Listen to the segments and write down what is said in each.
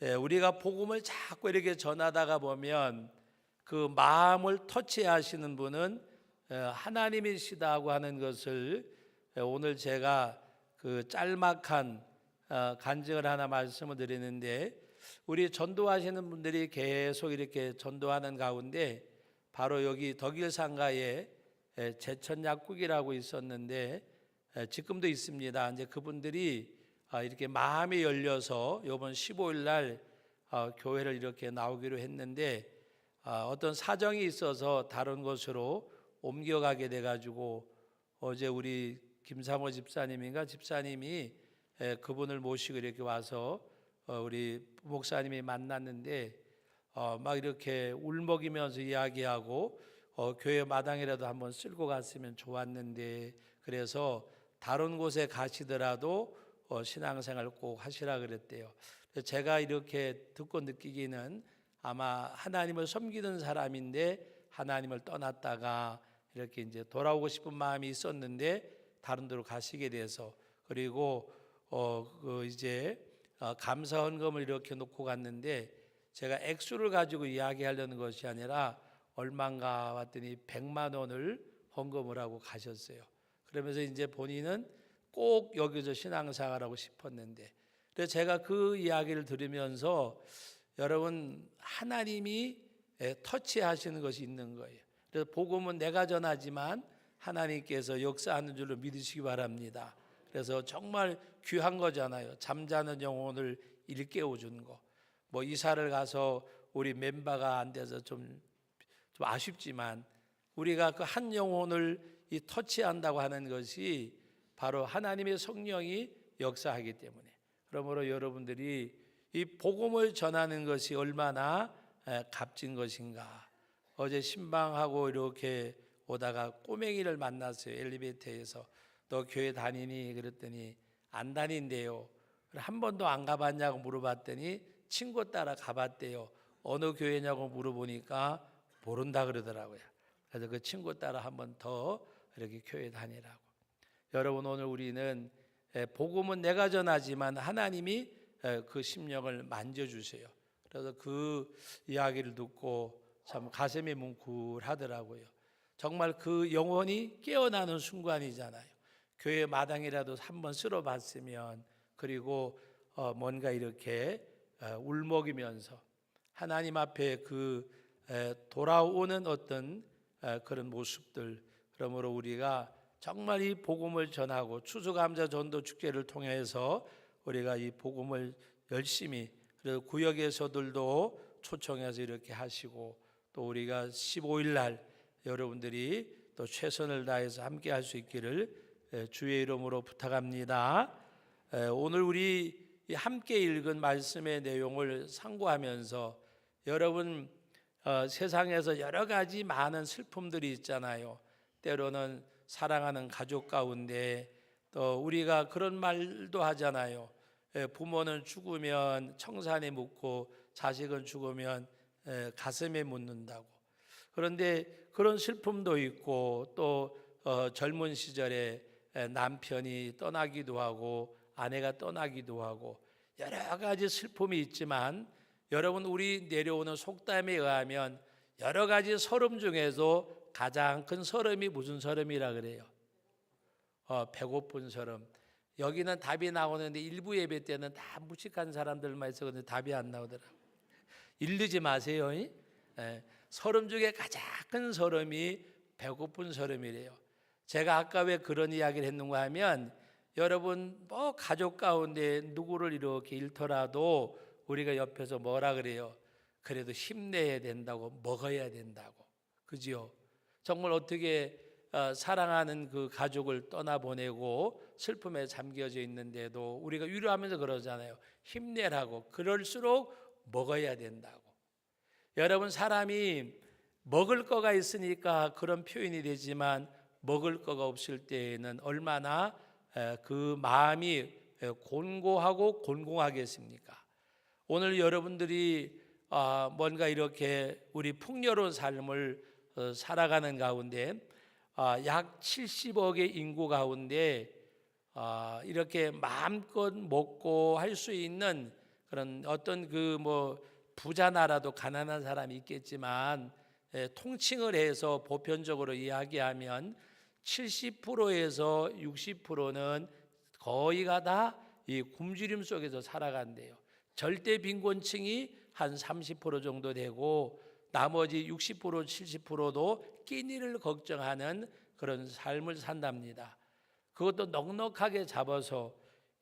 우리가 복음을 자꾸 이렇게 전하다가 보면 그 마음을 터치하시는 분은 하나님이시다고 하는 것을 오늘 제가 그 짤막한 간증을 하나 말씀을 드리는데, 우리 전도하시는 분들이 계속 이렇게 전도하는 가운데 바로 여기 덕일상가에 제천약국이라고 있었는데 지금도 있습니다. 이제 그분들이 이렇게 마음이 열려서 이번 15일 날 교회를 이렇게 나오기로 했는데 어떤 사정이 있어서 다른 곳으로 옮겨가게 돼가지고 어제 우리 김사모 집사님이 그분을 모시고 이렇게 와서 우리 목사님이 만났는데 막 이렇게 울먹이면서 이야기하고 교회 마당이라도 한번 쓸고 갔으면 좋았는데, 그래서 다른 곳에 가시더라도 신앙생활 꼭 하시라 그랬대요. 제가 이렇게 듣고 느끼기는 아마 하나님을 섬기는 사람인데 하나님을 떠났다가 이렇게 이제 돌아오고 싶은 마음이 있었는데 다른 데로 가시게 돼서, 그리고 이제 감사 헌금을 이렇게 놓고 갔는데 제가 액수를 가지고 이야기하려는 것이 아니라 얼마인가 왔더니 100만 원을 헌금을 하고 가셨어요. 그러면서 이제 본인은 꼭 여기서 신앙생활하고 싶었는데, 그래서 제가 그 이야기를 들으면서 여러분, 하나님이 터치하시는 것이 있는 거예요. 그래서 복음은 내가 전하지만 하나님께서 역사하는 줄로 믿으시기 바랍니다. 그래서 정말 귀한 거잖아요. 잠자는 영혼을 일깨워 준 거. 뭐 이사를 가서 우리 멤버가 안 돼서 좀 아쉽지만 우리가 그 한 영혼을 이 터치한다고 하는 것이 바로 하나님의 성령이 역사하기 때문에, 그러므로 여러분들이 이 복음을 전하는 것이 얼마나 값진 것인가. 어제 신방하고 이렇게 오다가 꼬맹이를 만났어요. 엘리베이터에서. 너 교회 다니니? 그랬더니 안 다닌대요. 한 번도 안 가봤냐고 물어봤더니 친구 따라 가봤대요. 어느 교회냐고 물어보니까 모른다 그러더라고요. 그래서 그 친구 따라 한 번 더 이렇게 교회 다니라고. 여러분, 오늘 우리는 복음은 내가 전하지만 하나님이 그 심령을 만져주세요. 그래서 그 이야기를 듣고 참 가슴이 뭉클하더라고요. 정말 그 영혼이 깨어나는 순간이잖아요. 교회 마당이라도 한번 쓸어봤으면, 그리고 뭔가 이렇게 울먹이면서 하나님 앞에 그 돌아오는 어떤 그런 모습들, 그러므로 우리가 정말 이 복음을 전하고 추수감사 전도 축제를 통해서 우리가 이 복음을 열심히, 그리고 구역에서들도 초청해서 이렇게 하시고, 또 우리가 15일 날 여러분들이 또 최선을 다해서 함께 할 수 있기를 주의 이름으로 부탁합니다. 오늘 우리 함께 읽은 말씀의 내용을 상고하면서 여러분, 세상에서 여러 가지 많은 슬픔들이 있잖아요. 때로는 사랑하는 가족 가운데 또 우리가 그런 말도 하잖아요. 부모는 죽으면 청산에 묻고 자식은 죽으면 가슴에 묻는다고. 그런데 그런 슬픔도 있고, 또 젊은 시절에 남편이 떠나기도 하고 아내가 떠나기도 하고 여러 가지 슬픔이 있지만, 여러분, 우리 내려오는 속담에 의하면 여러 가지 서름 중에서 가장 큰 서름이 무슨 서름이라 그래요? 배고픈 서름. 여기는 답이 나오는데 일부 예배 때는 다 무식한 사람들만 있어 근데 답이 안 나오더라고요. 이르지 마세요. 서름 중에 가장 큰 서름이 배고픈 서름이래요. 제가 아까 왜 그런 이야기를 했는가 하면, 여러분 뭐 가족 가운데 누구를 이렇게 잃더라도 우리가 옆에서 뭐라 그래요? 그래도 힘내야 된다고, 먹어야 된다고. 그죠? 정말 어떻게 사랑하는 그 가족을 떠나보내고 슬픔에 잠겨져 있는데도 우리가 위로하면서 그러잖아요. 힘내라고. 그럴수록 먹어야 된다고. 여러분, 사람이 먹을 거가 있으니까 그런 표현이 되지만 먹을 거가 없을 때에는 얼마나 그 마음이 곤고하고 곤궁하겠습니까? 오늘 여러분들이 뭔가 이렇게 우리 풍요로운 삶을 살아가는 가운데 약 70억의 인구 가운데 이렇게 마음껏 먹고 할 수 있는 그런 어떤 그 뭐 부자 나라도 가난한 사람이 있겠지만 통칭을 해서 보편적으로 이야기하면 70%에서 60%는 거의가 다 이 굶주림 속에서 살아간대요. 절대 빈곤층이 한 30% 정도 되고 나머지 60% 70%도 끼니를 걱정하는 그런 삶을 산답니다. 그것도 넉넉하게 잡아서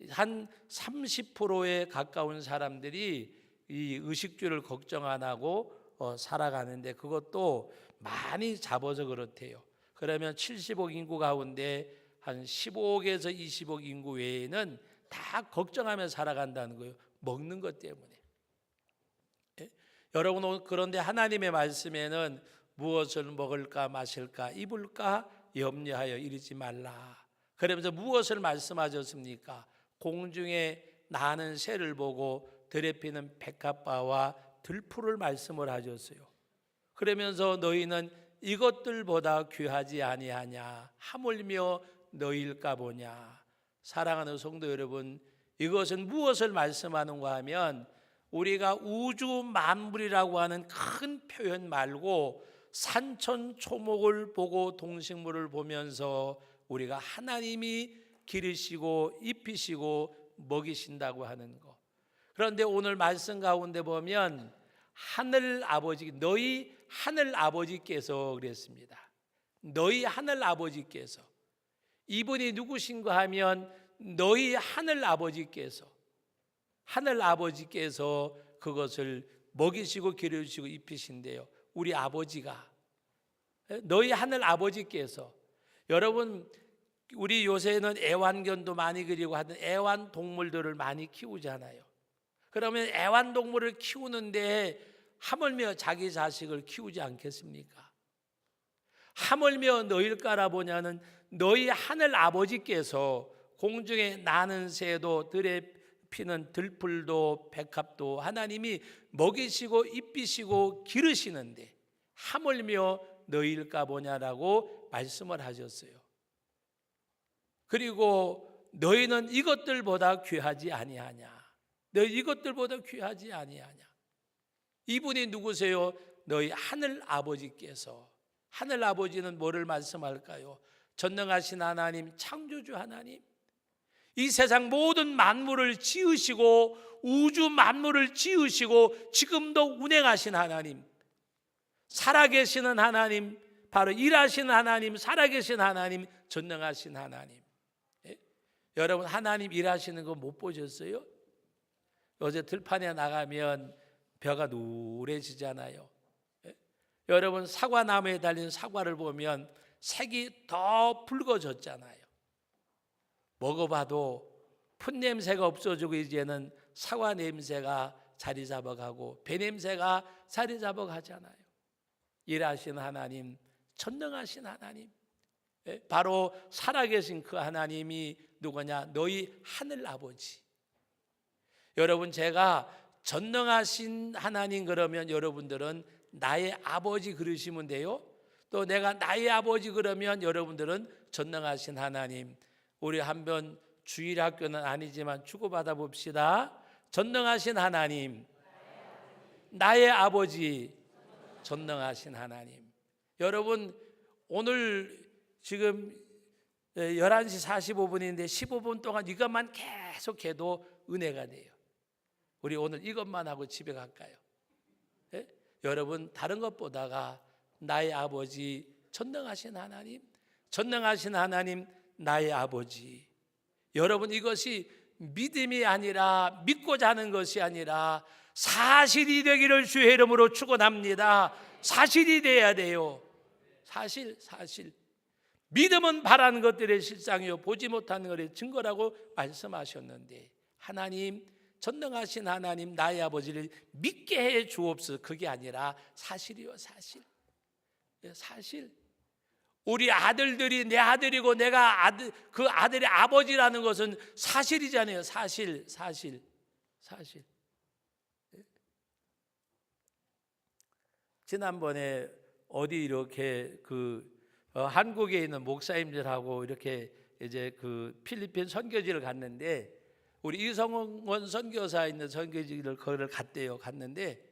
한 30%에 가까운 사람들이 이 의식주를 걱정 안 하고 살아가는데 그것도 많이 잡아서 그렇대요. 그러면 70억 인구 가운데 한 15억에서 20억 인구 외에는 다 걱정하며 살아간다는 거예요. 먹는 것 때문에. 예? 여러분, 그런데 하나님의 말씀에는 무엇을 먹을까 마실까 입을까 염려하여 이르지 말라. 그러면서 무엇을 말씀하셨습니까? 공중에 나는 새를 보고 들에 피는 백합화와 들풀을 말씀을 하셨어요. 그러면서 너희는 이것들보다 귀하지 아니하냐 하물며 너희일까 보냐. 사랑하는 성도 여러분, 이것은 무엇을 말씀하는가 하면 우리가 우주 만물이라고 하는 큰 표현 말고 산천초목을 보고 동식물을 보면서 우리가 하나님이 기르시고 입히시고 먹이신다고 하는 것. 그런데 오늘 말씀 가운데 보면 하늘 아버지, 너희 하늘 아버지께서 그랬습니다. 너희 하늘 아버지께서. 이분이 누구신가 하면 너희 하늘 아버지께서 그것을 먹이시고 기르시고 입히신대요. 우리 아버지가, 너희 하늘 아버지께서. 여러분, 우리 요새는 애완견도 많이 그리고 하는 애완동물들을 많이 키우잖아요. 그러면 애완동물을 키우는데 하물며 자기 자식을 키우지 않겠습니까? 하물며 너희일까라 보냐는 너희 하늘 아버지께서 공중에 나는 새도 들에 피는 들풀도 백합도 하나님이 먹이시고 입히시고 기르시는데 하물며 너희일까 보냐라고 말씀을 하셨어요. 그리고 너희는 이것들보다 귀하지 아니하냐. 너희 이것들보다 귀하지 아니하냐. 이분이 누구세요? 너희 하늘 아버지께서. 하늘 아버지는 뭐를 말씀할까요? 전능하신 하나님, 창조주 하나님. 이 세상 모든 만물을 지으시고 우주 만물을 지으시고 지금도 운행하신 하나님, 살아계시는 하나님, 바로 일하시는 하나님, 살아계신 하나님, 전능하신 하나님. 여러분, 하나님 일하시는 거 못 보셨어요? 요새 들판에 나가면 벼가 누래지잖아요. 여러분, 사과나무에 달린 사과를 보면 색이 더 붉어졌잖아요. 먹어봐도 풋냄새가 없어지고 이제는 사과 냄새가 자리 잡아가고 배 냄새가 자리 잡아가잖아요. 일하시는 하나님, 전능하신 하나님, 바로 살아계신 그 하나님이 누구냐? 너희 하늘 아버지. 여러분, 제가 전능하신 하나님 그러면 여러분들은 나의 아버지 그러시면 돼요. 또 내가 나의 아버지 그러면 여러분들은 전능하신 하나님. 우리 한번 주일학교는 아니지만 주고받아 봅시다. 전능하신 하나님, 나의 아버지, 전능하신 하나님. 여러분, 오늘 지금 11시 45분인데 15분 동안 이것만 계속해도 은혜가 돼요. 우리 오늘 이것만 하고 집에 갈까요? 예? 여러분, 다른 것보다가 나의 아버지, 전능하신 하나님, 전능하신 하나님, 나의 아버지. 여러분, 이것이 믿음이 아니라 믿고자 하는 것이 아니라 사실이 되기를 주의 이름으로 축원합니다. 사실이 돼야 돼요. 사실. 믿음은 바라는 것들의 실상이요 보지 못하는 것의 증거라고 말씀하셨는데, 하나님, 전능하신 하나님, 나의 아버지를 믿게 해 주옵소서. 그게 아니라 사실이요, 사실. 우리 아들들이 내 아들이고 내가 그 아들의 아버지라는 것은 사실이잖아요. 사실. 지난번에 어디 이렇게 한국에 있는 목사님들하고 이렇게 이제 그 필리핀 선교지를 갔는데 우리 이성원 선교사 있는 선교지를 거기를 갔대요. 갔는데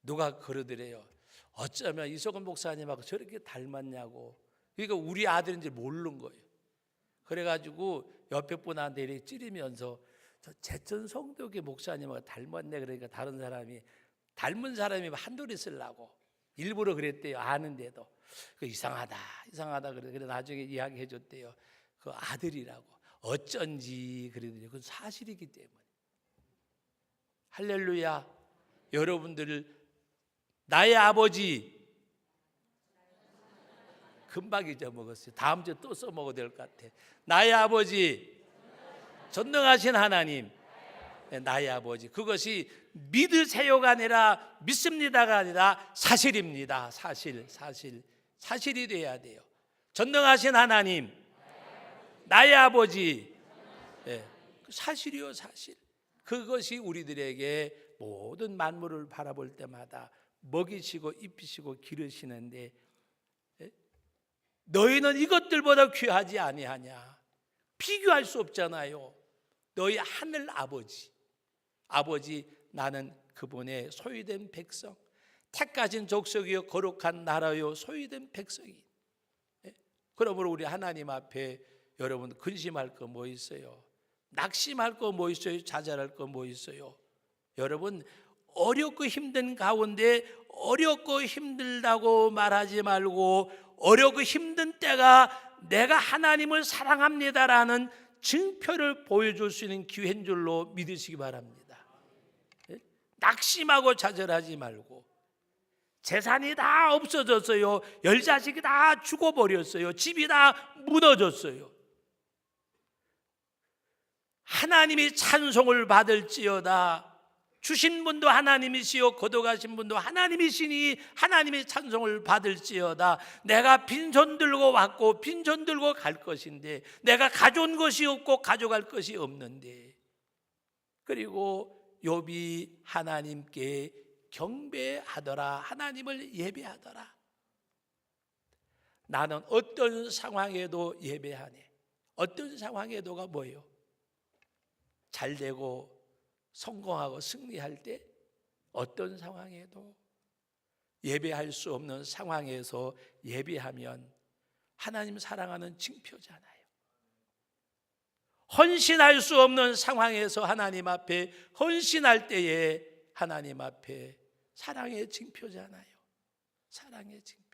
누가 그러더래요. 어쩌면 이성원 목사님하고 저렇게 닮았냐고. 그러니까 우리 아들인지 모르는 거예요. 그래가지고 옆에 분한테 이렇게 찌르면서 저 제천 성도교 목사님하고 닮았네. 그러니까 다른 사람이 닮은 사람이 한둘이 쓰려고 일부러 그랬대요. 아는데도 이상하다 그래 나중에 이야기해 줬대요. 그 아들이라고 어쩐지 그러더니 그건 사실이기 때문에. 할렐루야. 여러분들 나의 아버지 금방 잊어먹었어요. 다음 주에 또 써먹어야 될 것 같아. 나의 아버지 전능하신 하나님, 나의 아버지. 그것이 믿으세요가 아니라 믿습니다가 아니라 사실입니다. 사실이 돼야 돼요. 전능하신 하나님, 나의 아버지. 사실이요, 사실. 그것이 우리들에게 모든 만물을 바라볼 때마다 먹이시고 입히시고 기르시는데, 너희는 이것들보다 귀하지 아니하냐. 비교할 수 없잖아요. 너희 하늘 아버지 나는 그분의 소유된 백성, 택하신 족속이요 거룩한 나라요 소유된 백성이. 그러므로 우리 하나님 앞에 여러분 근심할 거 뭐 있어요? 낙심할 거 뭐 있어요? 좌절할 거 뭐 있어요? 여러분 어렵고 힘든 가운데 어렵고 힘들다고 말하지 말고, 어렵고 힘든 때가 내가 하나님을 사랑합니다라는 증표를 보여줄 수 있는 기회인 줄로 믿으시기 바랍니다. 낙심하고 좌절하지 말고. 재산이 다 없어졌어요. 10자식이 다 죽어버렸어요. 집이 다 무너졌어요. 하나님이 찬송을 받을지어다. 주신 분도 하나님이시요 거둬가신 분도 하나님이시니 하나님의 찬송을 받을지어다. 내가 빈손 들고 왔고 빈손 들고 갈 것인데, 내가 가져온 것이 없고 가져갈 것이 없는데. 그리고 욥이 하나님께 경배하더라. 하나님을 예배하더라. 나는 어떤 상황에도 예배하네. 어떤 상황에도가 뭐예요? 잘 되고 성공하고 승리할 때 어떤 상황에도 예배할 수 없는 상황에서 예배하면 하나님 사랑하는 징표잖아요. 헌신할 수 없는 상황에서 하나님 앞에 헌신할 때에 하나님 앞에 사랑의 징표잖아요. 사랑의 징표.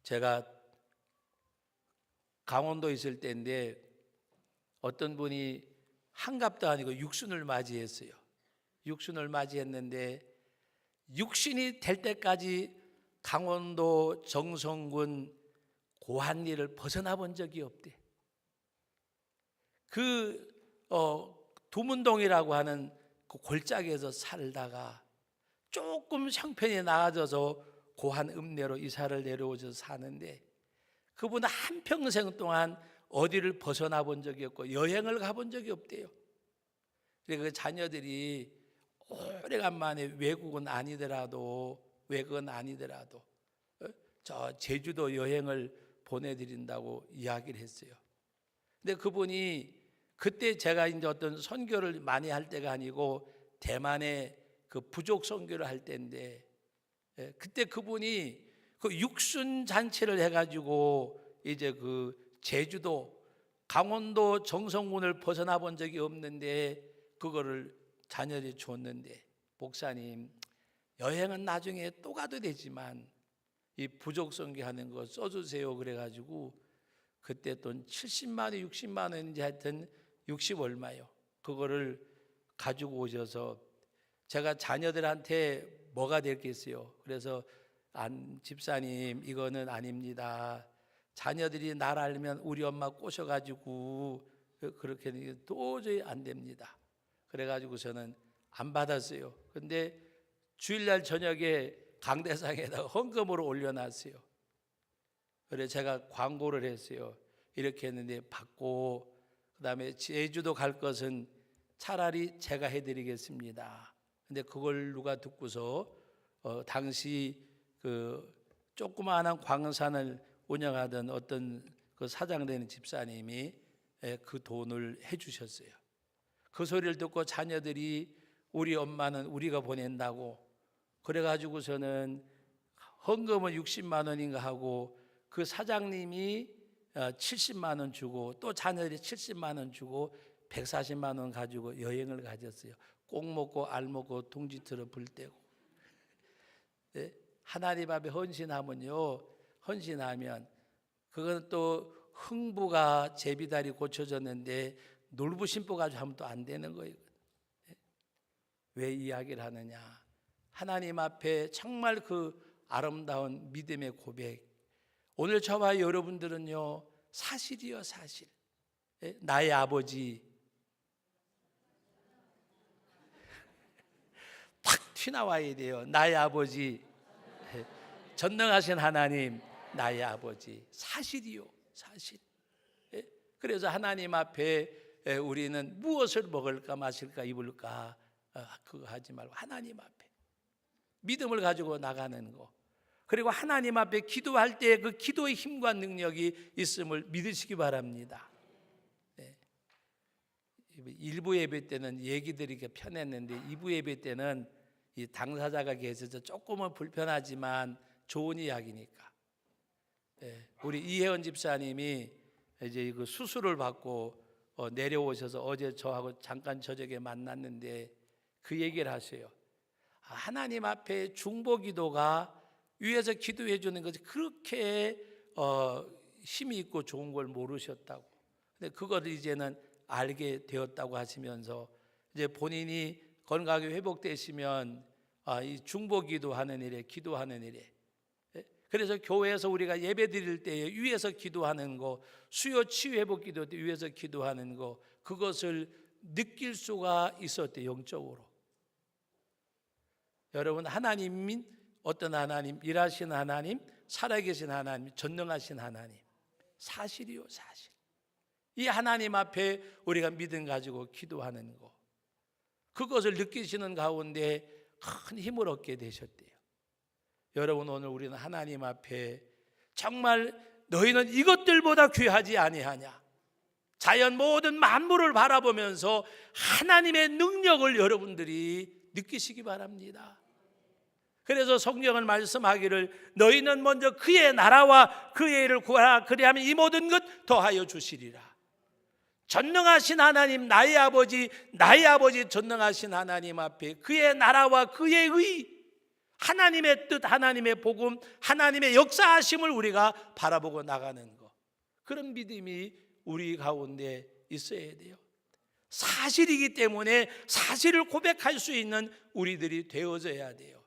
제가 강원도에 있을 때인데 어떤 분이 한갑도 아니고 육순을 맞이했어요. 육순을 맞이했는데 육신이 될 때까지 강원도 정선군 고한리를 벗어나 본 적이 없대. 두문동이라고 하는 그 골짜기에서 살다가 조금 형편이 나아져서 고한 읍내로 이사를 내려오셔서 사는데, 그분은 한평생 동안 어디를 벗어나 본 적이 없고 여행을 가본 적이 없대요. 그래서 그 자녀들이 오래간만에 외국은 아니더라도 저 제주도 여행을 보내드린다고 이야기를 했어요. 근데 그분이 그때 제가 이제 어떤 선교를 많이 할 때가 아니고 대만의 그 부족 선교를 할 때인데, 그때 그분이 그 육순 잔치를 해가지고 이제 그 제주도 강원도 정선군을 벗어나 본 적이 없는데 그거를 자녀들이 줬는데, 목사님 여행은 나중에 또 가도 되지만 이 부족 선교하는 거 써주세요. 그래가지고 그때 돈 70만 원, 60만 원인지 하여튼 60 얼마요. 그거를 가지고 오셔서 제가 자녀들한테 뭐가 됐겠어요. 그래서 집사님 이거는 아닙니다. 자녀들이 나를 알면 우리 엄마 꼬셔가지고 그렇게 도저히 안 됩니다. 그래가지고 저는 안 받았어요. 근데 주일날 저녁에 강대상에다 헌금으로 올려놨어요. 그래서 제가 광고를 했어요. 이렇게 했는데 받고, 그 다음에 제주도 갈 것은 차라리 제가 해드리겠습니다. 근데 그걸 누가 듣고서 당시 그 조그마한 광산을 운영하던 어떤 그 사장 되는 집사님이 그 돈을 해주셨어요. 그 소리를 듣고 자녀들이 우리 엄마는 우리가 보낸다고 그래가지고서는 헌금은 60만 원인가 하고 그 사장님이 70만 원 주고 또 자녀들이 70만 원 주고 140만 원 가지고 여행을 가졌어요. 꼭 먹고 알 먹고 둥지틀어 불 떼고. 네? 하나님 앞에 헌신하면 그건 또 흥부가 제비다리 고쳐졌는데 놀부 심보 가지고 하면 또 안 되는 거예요. 네? 왜 이야기를 하느냐? 하나님 앞에 정말 그 아름다운 믿음의 고백. 오늘 저와 여러분들은요, 사실이요, 사실. 네? 나의 아버지 탁 튀나와야 돼요. 나의 아버지, 전능하신 하나님, 나의 아버지. 사실이요, 사실. 그래서 하나님 앞에 우리는 무엇을 먹을까 마실까 입을까 그거 하지 말고 하나님 앞에 믿음을 가지고 나가는 거. 그리고 하나님 앞에 기도할 때 그 기도의 힘과 능력이 있음을 믿으시기 바랍니다. 1부 예배 때는 얘기 드리기가 편했는데 2부 예배 때는 이 당사자가 계셔서 조금은 불편하지만 좋은 이야기니까. 우리 이혜원 집사님이 이제 그 수술을 받고 내려오셔서 어제 저하고 잠깐 저녁에 만났는데 그 얘기를 하세요. 하나님 앞에 중보기도가 위에서 기도해 주는 것이 그렇게 힘이 있고 좋은 걸 모르셨다고. 근데 그걸 이제는 알게 되었다고 하시면서 이제 본인이 건강이 회복되시면 이 중보기도하는 일에 기도하는 일에 그래서 교회에서 우리가 예배 드릴 때에 위에서 기도하는 거 수요 치유 회복 기도 때 위에서 기도하는 거 그것을 느낄 수가 있었대요. 영적으로. 여러분 하나님인 어떤 하나님, 일하시는 하나님, 살아계신 하나님, 전능하신 하나님. 사실이요, 사실. 이 하나님 앞에 우리가 믿음 가지고 기도하는 거 그것을 느끼시는 가운데 큰 힘을 얻게 되셨대요. 여러분 오늘 우리는 하나님 앞에 정말 너희는 이것들보다 귀하지 아니하냐. 자연 모든 만물을 바라보면서 하나님의 능력을 여러분들이 느끼시기 바랍니다. 그래서 성경은 말씀하기를 너희는 먼저 그의 나라와 그의 일을 구하라. 그리하면 이 모든 것 더하여 주시리라. 전능하신 하나님 나의 아버지 전능하신 하나님 앞에 그의 나라와 그의 의 하나님의 뜻 하나님의 복음 하나님의 역사하심을 우리가 바라보고 나가는 것 그런 믿음이 우리 가운데 있어야 돼요. 사실이기 때문에 사실을 고백할 수 있는 우리들이 되어져야 돼요.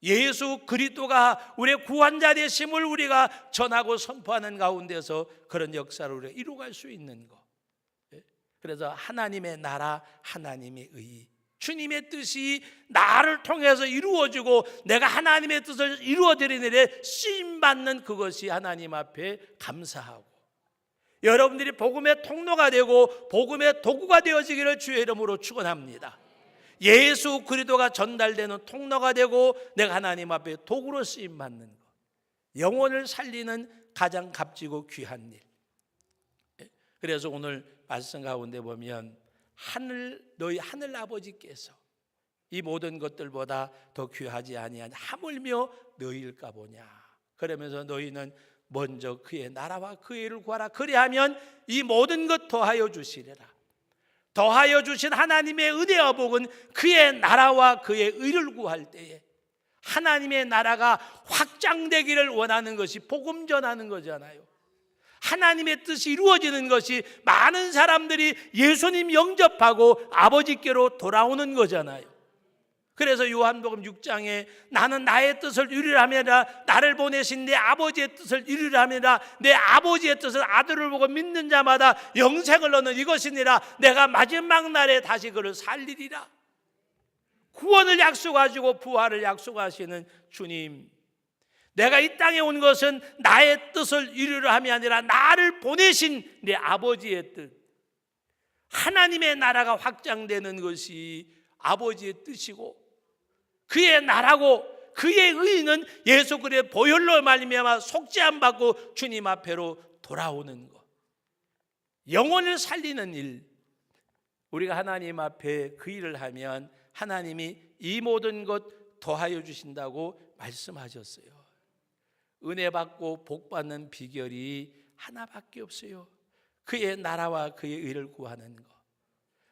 예수 그리스도가 우리의 구원자 되심을 우리가 전하고 선포하는 가운데서 그런 역사를 우리가 이루어갈 수 있는 것. 그래서 하나님의 나라 하나님의 의 주님의 뜻이 나를 통해서 이루어지고 내가 하나님의 뜻을 이루어드리는 일에 쓰임받는 그것이 하나님 앞에 감사하고 여러분들이 복음의 통로가 되고 복음의 도구가 되어지기를 주의 이름으로 축원합니다. 예수 그리스도가 전달되는 통로가 되고 내가 하나님 앞에 도구로 쓰임받는 것 영혼을 살리는 가장 값지고 귀한 일. 그래서 오늘 말씀 가운데 보면 너희 하늘 아버지께서 이 모든 것들보다 더 귀하지 아니하냐 하물며 너희일까 보냐. 그러면서 너희는 먼저 그의 나라와 그의 일을 구하라. 그리하면 이 모든 것 더하여 주시리라. 더하여 주신 하나님의 은혜와 복은 그의 나라와 그의 의를 구할 때에 하나님의 나라가 확장되기를 원하는 것이 복음 전하는 거잖아요. 하나님의 뜻이 이루어지는 것이 많은 사람들이 예수님 영접하고 아버지께로 돌아오는 거잖아요. 그래서 요한복음 6장에 나는 나의 뜻을 이루려함이라 나를 보내신 내 아버지의 뜻을 이루려함이라 내 아버지의 뜻을 아들을 보고 믿는 자마다 영생을 얻는 이것이니라 내가 마지막 날에 다시 그를 살리리라. 구원을 약속하시고 부활을 약속하시는 주님, 내가 이 땅에 온 것은 나의 뜻을 이루려 함이 아니라 나를 보내신 내 아버지의 뜻, 하나님의 나라가 확장되는 것이 아버지의 뜻이고 그의 나라고 그의 의는 예수 그리스도의 보혈로 말미암아 속죄함 받고 주님 앞에로 돌아오는 것, 영혼을 살리는 일. 우리가 하나님 앞에 그 일을 하면 하나님이 이 모든 것 더하여 주신다고 말씀하셨어요. 은혜 받고 복 받는 비결이 하나밖에 없어요. 그의 나라와 그의 의를 구하는 것.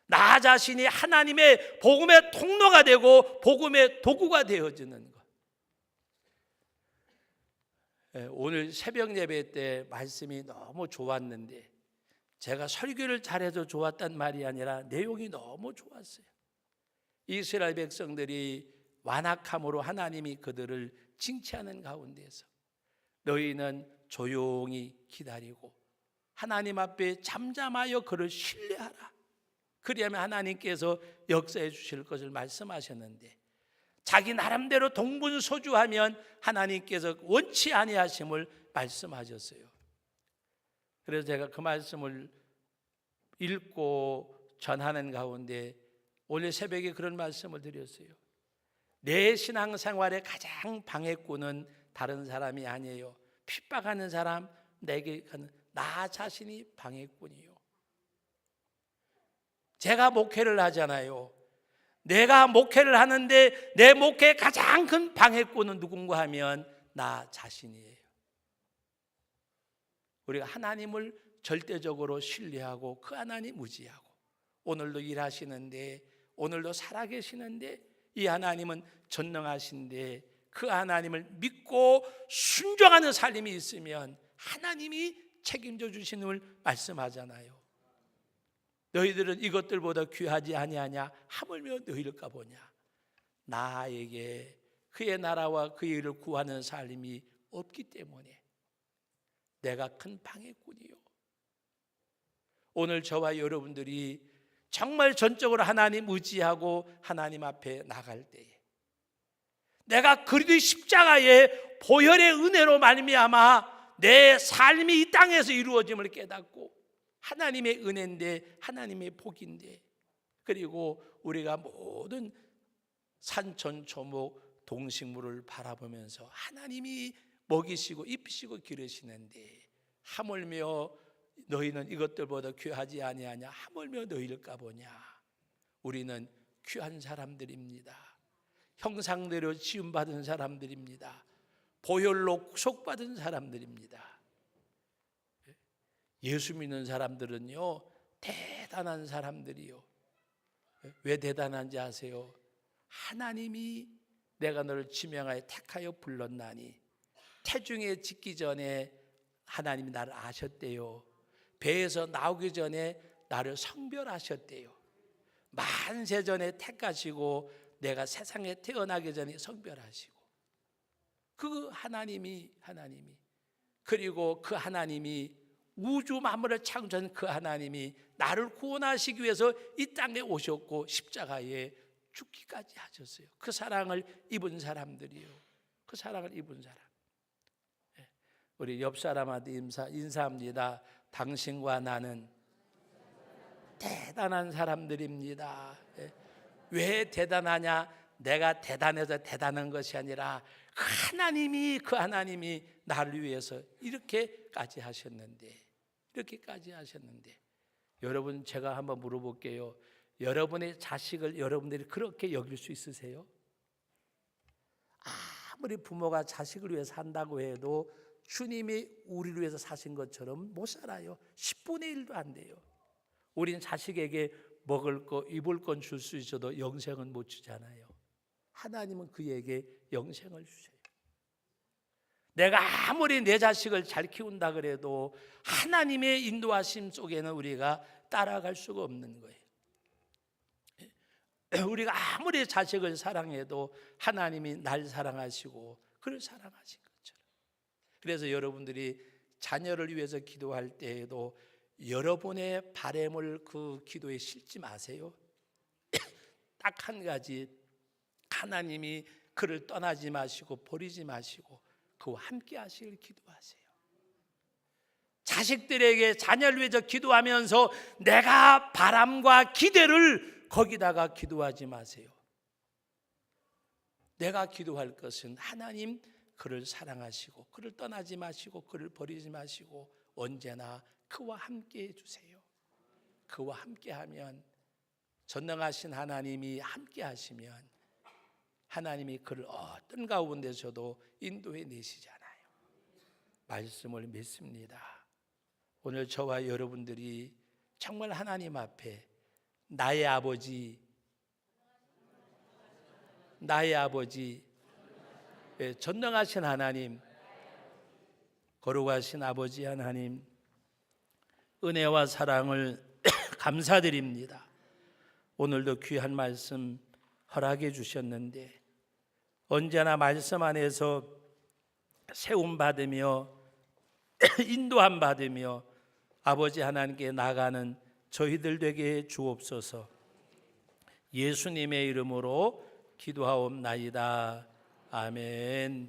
나 자신이 하나님의 복음의 통로가 되고 복음의 도구가 되어지는 것. 오늘 새벽 예배 때 말씀이 너무 좋았는데, 제가 설교를 잘해서 좋았단 말이 아니라 내용이 너무 좋았어요. 이스라엘 백성들이 완악함으로 하나님이 그들을 징치하는 가운데서 너희는 조용히 기다리고 하나님 앞에 잠잠하여 그를 신뢰하라. 그리하면 하나님께서 역사해 주실 것을 말씀하셨는데, 자기 나름대로 동분서주하면 하나님께서 원치 아니하심을 말씀하셨어요. 그래서 제가 그 말씀을 읽고 전하는 가운데 오늘 새벽에 그런 말씀을 드렸어요. 내 신앙생활의 가장 방해꾼은 다른 사람이 아니에요. 핍박하는 사람, 내게 가는 나 자신이 방해꾼이요. 제가 목회를 하잖아요. 내가 목회를 하는데 내 목회의 가장 큰 방해꾼은 누군가 하면 나 자신이에요. 우리가 하나님을 절대적으로 신뢰하고 그 하나님 의지하고 오늘도 일하시는데, 오늘도 살아계시는데, 이 하나님은 전능하신데 그 하나님을 믿고 순종하는 삶이 있으면 하나님이 책임져 주시는 말씀하잖아요. 너희들은 이것들보다 귀하지 아니하냐? 하물며 너희일까 보냐? 나에게 그의 나라와 그의 일을 구하는 삶이 없기 때문에 내가 큰 방해꾼이요. 오늘 저와 여러분들이 정말 전적으로 하나님 의지하고 하나님 앞에 나갈 때에 내가 그리스도의 십자가의 보혈의 은혜로 말미암아 내 삶이 이 땅에서 이루어짐을 깨닫고 하나님의 은혜인데, 하나님의 복인데, 그리고 우리가 모든 산천초목 동식물을 바라보면서 하나님이 먹이시고 입히시고 기르시는데 하물며 너희는 이것들보다 귀하지 아니하냐? 하물며 너희일까 보냐? 우리는 귀한 사람들입니다. 형상대로 지음받은 사람들입니다. 보혈로 구속받은 사람들입니다. 예수 믿는 사람들은요, 대단한 사람들이요. 왜 대단한지 아세요? 하나님이 내가 너를 지명하여 택하여 불렀나니 태중에 짓기 전에 하나님이 나를 아셨대요. 배에서 나오기 전에 나를 성별하셨대요. 만세 전에 택하시고 내가 세상에 태어나기 전에 성별하시고, 그 하나님이 그리고 그 하나님이 우주 만물을 창조한 그 하나님이 나를 구원하시기 위해서 이 땅에 오셨고 십자가에 죽기까지 하셨어요. 그 사랑을 입은 사람들이요. 그 사랑을 입은 사람. 우리 옆 사람한테 인사합니다. 당신과 나는 대단한 사람들입니다. 왜 대단하냐? 내가 대단해서 대단한 것이 아니라 그 하나님이 나를 위해서 이렇게까지 하셨는데, 여러분, 제가 한번 물어볼게요. 여러분의 자식을 여러분들이 그렇게 여길 수 있으세요? 아무리 부모가 자식을 위해 산다고 해도 주님이 우리를 위해서 사신 것처럼 못 살아요. 10분의 1도 안 돼요. 우린 자식에게 먹을 거, 입을 건 줄 수 있어도 영생은 못 주잖아요. 하나님은 그에게 영생을 주셔요. 내가 아무리 내 자식을 잘 키운다 그래도 하나님의 인도하심 속에는 우리가 따라갈 수가 없는 거예요. 우리가 아무리 자식을 사랑해도 하나님이 날 사랑하시고 그를 사랑하신 것처럼. 그래서 여러분들이 자녀를 위해서 기도할 때에도 여러분의 바램을 그 기도에 싣지 마세요. 딱 한 가지, 하나님이 그를 떠나지 마시고 버리지 마시고 그와 함께 하시길 기도하세요. 자식들에게 자녀를 위해서 기도하면서 내가 바람과 기대를 거기다가 기도하지 마세요. 내가 기도할 것은 하나님 그를 사랑하시고 그를 떠나지 마시고 그를 버리지 마시고 언제나 그와 함께 해주세요. 그와 함께하면, 전능하신 하나님이 함께 하시면 하나님이 그를 어떤 가운데서도 인도해 내시잖아요. 말씀을 믿습니다. 오늘 저와 여러분들이 정말 하나님 앞에 나의 아버지, 전능하신 하나님, 거룩하신 아버지 하나님, 은혜와 사랑을 감사드립니다. 오늘도 귀한 말씀 허락해 주셨는데 언제나 말씀 안에서 세움 받으며 인도함 받으며 아버지 하나님께 나가는 저희들 되게 주옵소서. 예수님의 이름으로 기도하옵나이다. 아멘.